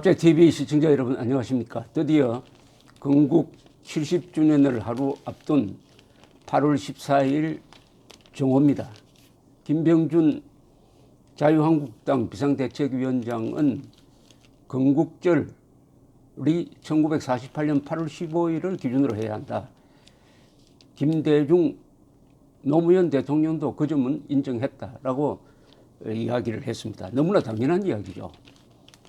TV 시청자 여러분 안녕하십니까. 드디어 건국 70주년을 하루 앞둔 8월 14일 정오입니다. 김병준 자유한국당 비상대책위원장은 건국절이 1948년 8월 15일을 기준으로 해야 한다. 김대중 노무현 대통령도 그 점은 인정했다라고 이야기를 했습니다. 너무나 당연한 이야기죠.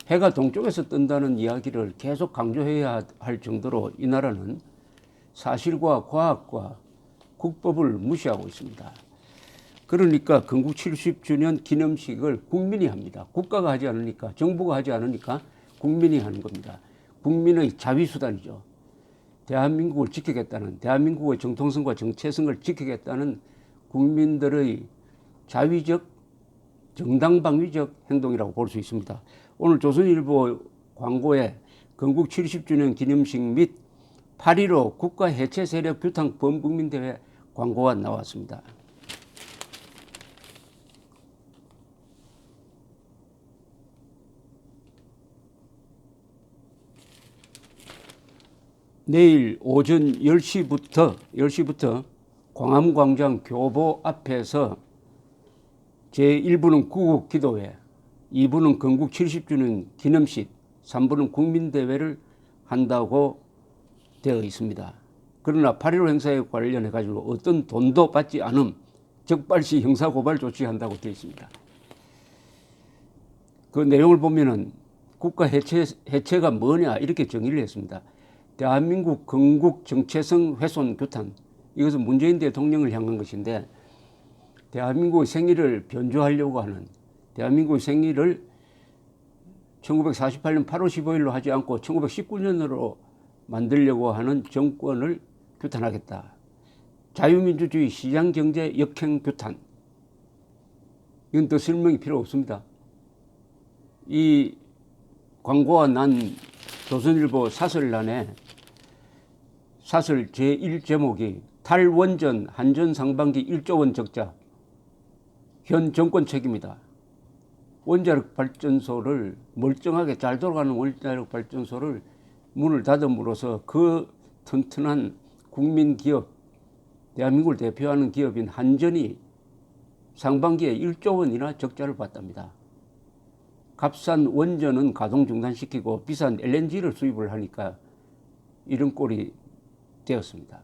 해가 동쪽에서 뜬다는 이야기를 계속 강조해야 할 정도로 이 나라는 사실과 과학과 국법을 무시하고 있습니다. 그러니까 건국 70주년 기념식을 국민이 합니다. 국가가 하지 않으니까, 정부가 하지 않으니까 국민이 하는 겁니다. 국민의 자위수단이죠. 대한민국을 지키겠다는, 대한민국의 정통성과 정체성을 지키겠다는 국민들의 자위적, 정당방위적 행동이라고 볼 수 있습니다. 오늘 조선일보 광고에 건국 70주년 기념식 및 8.15 국가 해체 세력 규탄 범국민대회 광고가 나왔습니다. 내일 오전 10시부터 광암광장 교보 앞에서 제1부는 구국기도회, 2부는 건국 70주년 기념식, 3부는 국민대회를 한다고 되어 있습니다. 그러나 8.15 행사에 관련해 가지고 어떤 돈도 받지 않음 적발시 형사고발 조치한다고 되어 있습니다. 그 내용을 보면은 국가 해체가 뭐냐 이렇게 정의를 했습니다. 대한민국 건국 정체성 훼손 규탄, 이것은 문재인 대통령을 향한 것인데, 대한민국의 생일을 변조하려고 하는, 대한민국의 생일을 1948년 8월 15일로 하지 않고 1919년으로 만들려고 하는 정권을 규탄하겠다. 자유민주주의 시장경제 역행 규탄. 이건 더 설명이 필요 없습니다. 이 광고가 난 조선일보 사설란에 사설 제1제목이 탈원전 한전 상반기 1조 원 적자, 현 정권 책임이다. 원자력 발전소를, 멀쩡하게 잘 돌아가는 원자력 발전소를 문을 닫음으로써 그 튼튼한 국민 기업, 대한민국을 대표하는 기업인 한전이 상반기에 1조 원이나 적자를 봤답니다. 값싼 원전은 가동 중단시키고 비싼 LNG를 수입을 하니까 이런 꼴이 되었습니다.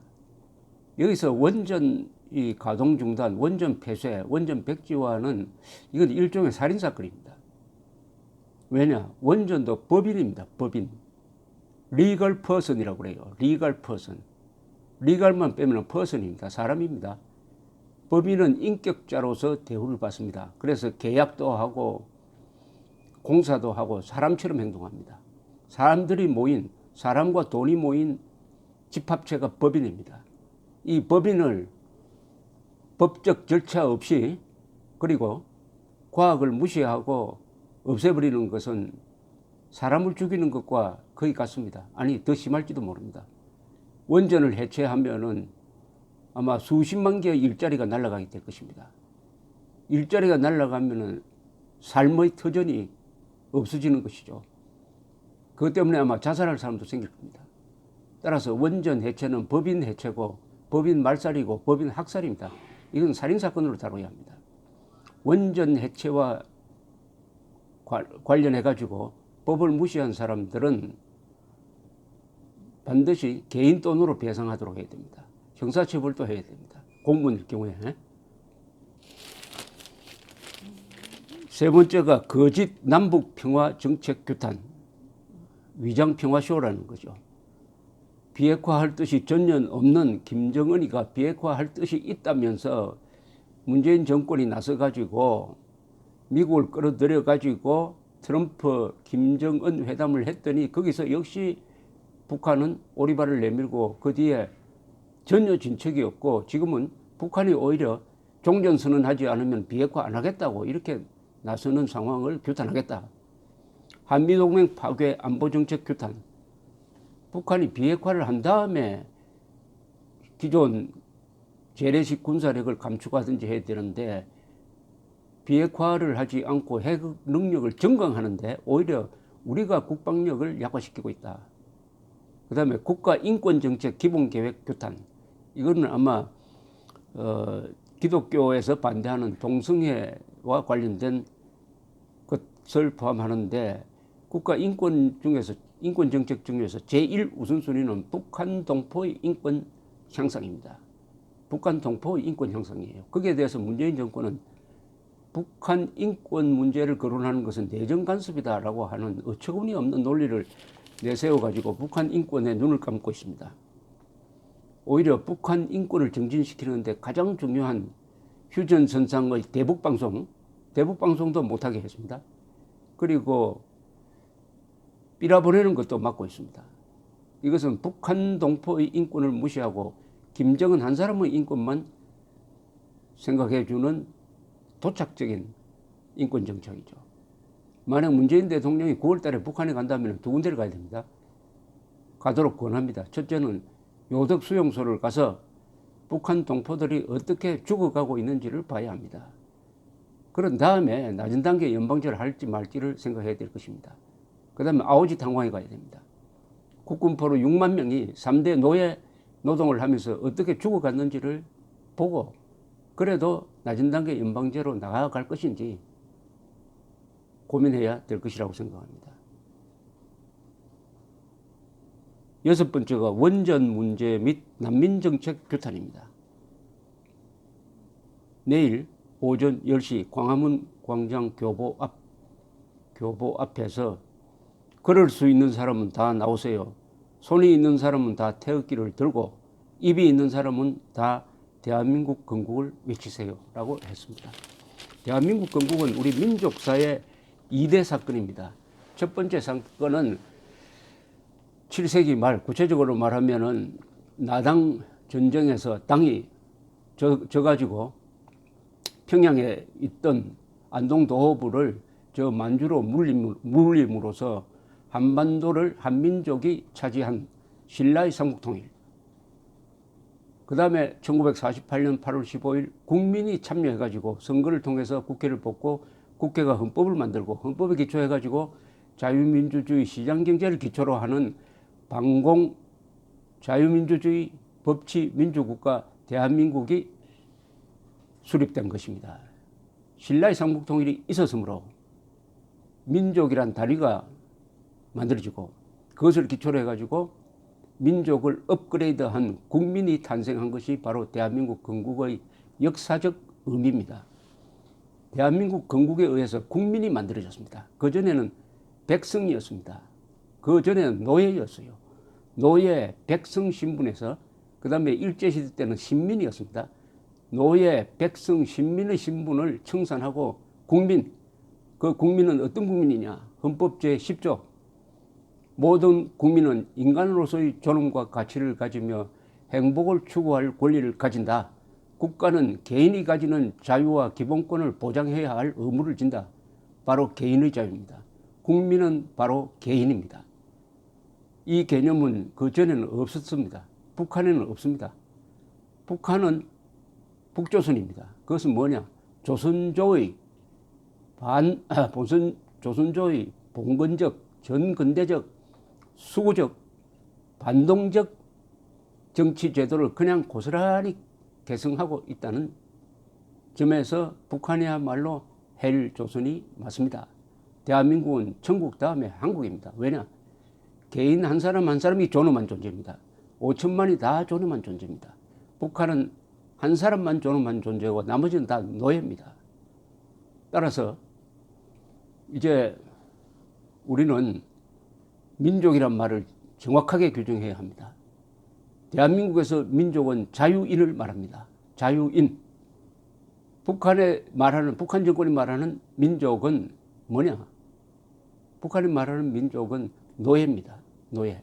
여기서 원전이 가동 중단, 원전 폐쇄, 원전 백지화는 이건 일종의 살인사건입니다. 왜냐? 원전도 법인입니다. 법인. 리걸 퍼슨이라고 그래요. 리걸 퍼슨. 리걸만 빼면 퍼슨입니다. 사람입니다. 법인은 인격자로서 대우를 받습니다. 그래서 계약도 하고 공사도 하고 사람처럼 행동합니다. 사람들이 모인, 사람과 돈이 모인 집합체가 법인입니다. 이 법인을 법적 절차 없이, 그리고 과학을 무시하고 없애버리는 것은 사람을 죽이는 것과 거의 같습니다. 아니, 더 심할지도 모릅니다. 원전을 해체하면은 아마 수십만 개의 일자리가 날아가게 될 것입니다. 일자리가 날아가면은 삶의 터전이 없어지는 것이죠. 그것 때문에 아마 자살할 사람도 생길 겁니다. 따라서 원전 해체는 법인 해체고, 법인 말살이고, 법인 학살입니다. 이건 살인사건으로 다뤄야 합니다. 원전 해체와 관련해 가지고 법을 무시한 사람들은 반드시 개인 돈으로 배상하도록 해야 됩니다. 형사처벌도 해야 됩니다. 공무원일 경우에. 세 번째가 거짓 남북평화 정책 규탄, 위장평화쇼라는 거죠. 비핵화할 뜻이 전혀 없는 김정은이가 비핵화할 뜻이 있다면서 문재인 정권이 나서가지고 미국을 끌어들여가지고 트럼프 김정은 회담을 했더니 거기서 역시 북한은 오리발을 내밀고 그 뒤에 전혀 진척이 없고, 지금은 북한이 오히려 종전선언하지 않으면 비핵화 안 하겠다고 이렇게 나서는 상황을 규탄하겠다. 한미동맹 파괴 안보정책 규탄. 북한이 비핵화를 한 다음에 기존 재래식 군사력을 감축하든지 해야 되는데, 비핵화를 하지 않고 핵 능력을 증강하는데 오히려 우리가 국방력을 약화시키고 있다. 그 다음에 국가인권정책 기본계획 규탄. 이거는 아마 기독교에서 반대하는 동성애와 관련된 것을 포함하는데 인권정책 중에서 제1우선순위는 북한 동포의 인권 향상입니다. 북한 동포의 인권 향상이에요. 거기에 대해서 문재인 정권은 북한 인권 문제를 거론하는 것은 내정 간섭이다라고 하는 어처구니 없는 논리를 내세워가지고 북한 인권에 눈을 감고 있습니다. 오히려 북한 인권을 정진시키는데 가장 중요한 휴전선상의 대북방송도 못하게 했습니다. 그리고 삐라보내는 것도 막고 있습니다. 이것은 북한 동포의 인권을 무시하고 김정은 한 사람의 인권만 생각해주는 도착적인 인권 정책이죠. 만약 문재인 대통령이 9월 달에 북한에 간다면 두 군데를 가야 됩니다. 가도록 권합니다. 첫째는 요덕 수용소를 가서 북한 동포들이 어떻게 죽어가고 있는지를 봐야 합니다. 그런 다음에 낮은 단계 연방제를 할지 말지를 생각해야 될 것입니다. 그 다음에 아오지 탄광에 가야 됩니다. 국군포로 6만 명이 3대 노예 노동을 하면서 어떻게 죽어갔는지를 보고 그래도 낮은 단계 연방제로 나아갈 것인지 고민해야 될 것이라고 생각합니다. 여섯 번째가 원전 문제 및 난민정책 규탄입니다. 내일 오전 10시 광화문 광장 교보 앞에서 걸을 수 있는 사람은 다 나오세요. 손이 있는 사람은 다 태극기를 들고 입이 있는 사람은 다 대한민국 건국을 외치세요 라고 했습니다. 대한민국 건국은 우리 민족사의 2대 사건입니다. 첫 번째 사건은 7세기 말, 구체적으로 말하면은 나당 전쟁에서 땅이 져가지고 평양에 있던 안동도호부를 저 만주로 물림으로써 한반도를 한민족이 차지한 신라의 삼국통일. 그 다음에 1948년 8월 15일 국민이 참여해가지고 선거를 통해서 국회를 뽑고 국회가 헌법을 만들고 헌법에 기초해가지고 자유민주주의 시장경제를 기초로 하는 반공 자유민주주의 법치 민주국가 대한민국이 수립된 것입니다. 신라의 삼국통일이 있었으므로 민족이란 다리가 만들어지고 그것을 기초로 해가지고 민족을 업그레이드한 국민이 탄생한 것이 바로 대한민국 건국의 역사적 의미입니다. 대한민국 건국에 의해서 국민이 만들어졌습니다. 그전에는 백성이었습니다. 그전에는 노예였어요. 노예, 백성 신분에서 그 다음에 일제시대 때는 신민이었습니다. 노예, 백성, 신민의 신분을 청산하고 국민, 그 국민은 어떤 국민이냐? 헌법 제10조 모든 국민은 인간으로서의 존엄과 가치를 가지며 행복을 추구할 권리를 가진다. 국가는 개인이 가지는 자유와 기본권을 보장해야 할 의무를 진다. 바로 개인의 자유입니다. 국민은 바로 개인입니다. 이 개념은 그전에는 없었습니다. 북한에는 없습니다. 북한은 북조선입니다. 그것은 뭐냐? 조선조의 조선조의 봉건적, 전근대적, 수구적, 반동적 정치 제도를 그냥 고스란히 계승하고 있다는 점에서 북한이야말로 헬조선이 맞습니다. 대한민국은 천국 다음에 한국입니다. 왜냐? 개인 한 사람 한 사람이 존엄한 존재입니다. 5천만이 다 존엄한 존재입니다. 북한은 한 사람만 존엄한 존재고 나머지는 다 노예입니다. 따라서 이제 우리는 민족이란 말을 정확하게 규정해야 합니다. 대한민국에서 민족은 자유인을 말합니다. 자유인. 북한 정권이 말하는 민족은 뭐냐? 북한이 말하는 민족은 노예입니다. 노예.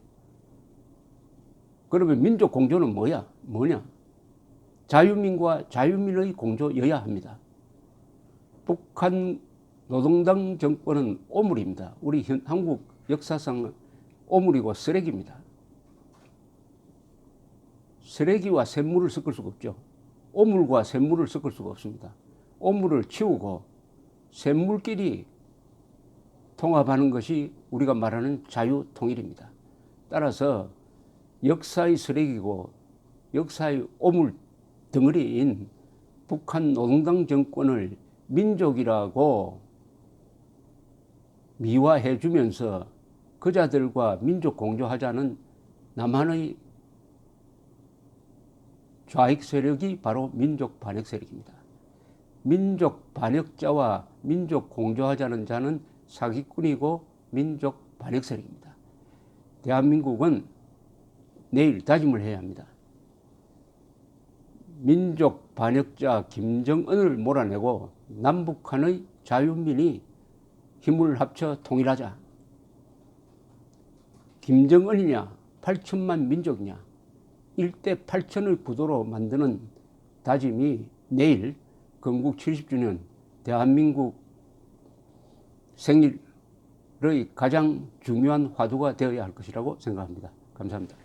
그러면 민족 공조는 뭐냐? 자유민과 자유민의 공조여야 합니다. 북한 노동당 정권은 오물입니다. 우리 한국 역사상 오물이고 쓰레기입니다. 쓰레기와 샘물을 섞을 수가 없죠. 오물과 샘물을 섞을 수가 없습니다. 오물을 치우고 샘물끼리 통합하는 것이 우리가 말하는 자유통일입니다. 따라서 역사의 쓰레기고 역사의 오물 덩어리인 북한 노동당 정권을 민족이라고 미화해 주면서 그자들과 민족 공조하자는 남한의 좌익 세력이 바로 민족 반역 세력입니다. 민족 반역자와 민족 공조하자는 자는 사기꾼이고 민족 반역 세력입니다. 대한민국은 내일 다짐을 해야 합니다. 민족 반역자 김정은을 몰아내고 남북한의 자유민이 힘을 합쳐 통일하자. 김정은이냐 8천만 민족이냐 1대 8천의 구도로 만드는 다짐이 내일 건국 70주년 대한민국 생일의 가장 중요한 화두가 되어야 할 것이라고 생각합니다. 감사합니다.